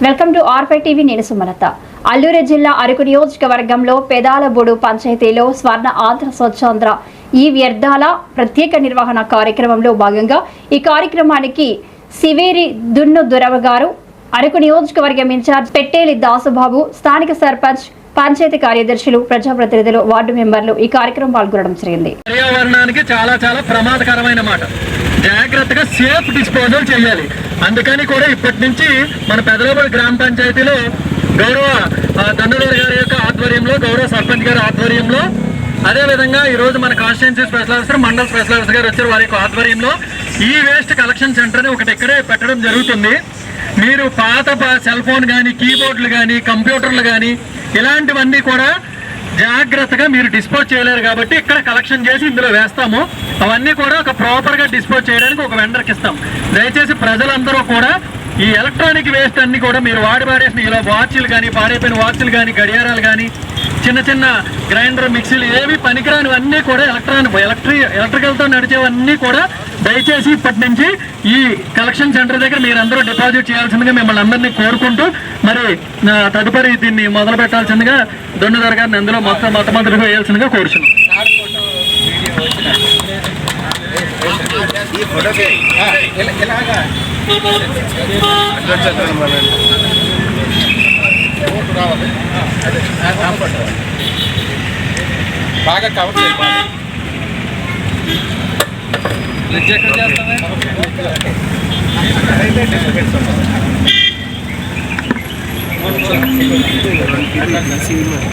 Welcome to ఆర్5 TV. నేను సుమలత. అల్లూరు జిల్లా అరకు నియోజకవర్గంలో పెదాలబూడు పంచాయతీలో స్వర్ణ ఆంధ్ర స్వచ్ఛాంధ్ర ఈ వ్యర్థాల ప్రత్యేక నిర్వహణ కార్యక్రమంలో భాగంగా ఈ కార్యక్రమానికి సివేరి దున్ను దురవ గారు, అరకు నియోజకవర్గం ఇన్ఛార్జ్ పెట్టేలి దాసుబాబు, స్థానిక సర్పంచ్, పంచాయతీ కార్యదర్శులు, ప్రజాప్రతినిధులు, వార్డు మెంబర్లు ఈ కార్యక్రమం పాల్గొనడం జరిగింది. పర్యావరణానికి చాలా ప్రమాదకరమైన మాట. జాగ్రత్తగా సేఫ్ డిస్పోజల్ చేయాలి. అందుకని కూడా ఇప్పటి నుంచి మన పెదలబడి గ్రామ పంచాయతీలో గౌరవ దండలూరు గారి యొక్క ఆధ్వర్యంలో, గౌరవ సర్పంచ్ గారి ఆధ్వర్యంలో, అదేవిధంగా ఈరోజు మన కాన్స్టిట్యున్సీ స్పెషల్ ఆఫీసర్, మండల స్పెషల్ ఆఫీసర్ గారు వచ్చారు. వారి యొక్క ఆధ్వర్యంలో ఈ వేస్ట్ కలెక్షన్ సెంటర్ని ఒకటి ఇక్కడే పెట్టడం జరుగుతుంది. మీరు పాత సెల్ ఫోన్ కానీ, కీబోర్డులు కానీ, కంప్యూటర్లు కానీ ఇలాంటివన్నీ కూడా జాగ్రత్తగా మీరు డిస్పోజ్ చేయలేరు కాబట్టి ఇక్కడ కలెక్షన్ చేసి ఇందులో వేస్తాము. అవన్నీ కూడా ఒక ప్రాపర్గా డిస్పోజ్ చేయడానికి ఒక వెండర్కి ఇస్తాం. దయచేసి ప్రజలందరూ కూడా ఈ ఎలక్ట్రానిక్ వేస్ట్ అన్ని కూడా మీరు వాడేసిన ఇలా వాచ్లు కానీ, పాడైపోయిన వాచ్లు కానీ, గడియారాలు కానీ, చిన్న గ్రైండర్, మిక్సీలు ఏవి పనికిరానివన్నీ కూడా ఎలక్ట్రికల్తో నడిచేవన్నీ కూడా దయచేసి ఇప్పటి నుంచి ఈ కలెక్షన్ సెంటర్ దగ్గర మీరందరూ డిపాజిట్ చేయాల్సిందిగా మిమ్మల్ని అందరినీ కోరుకుంటూ, మరి తదుపరి దీన్ని మొదలు పెట్టాల్సిందిగా దొండదొర గారిని అందులో మొట్టమొదటిగా వేయాల్సిందిగా కోరుచున్నాం. బాగా కవర్ చేయాలి.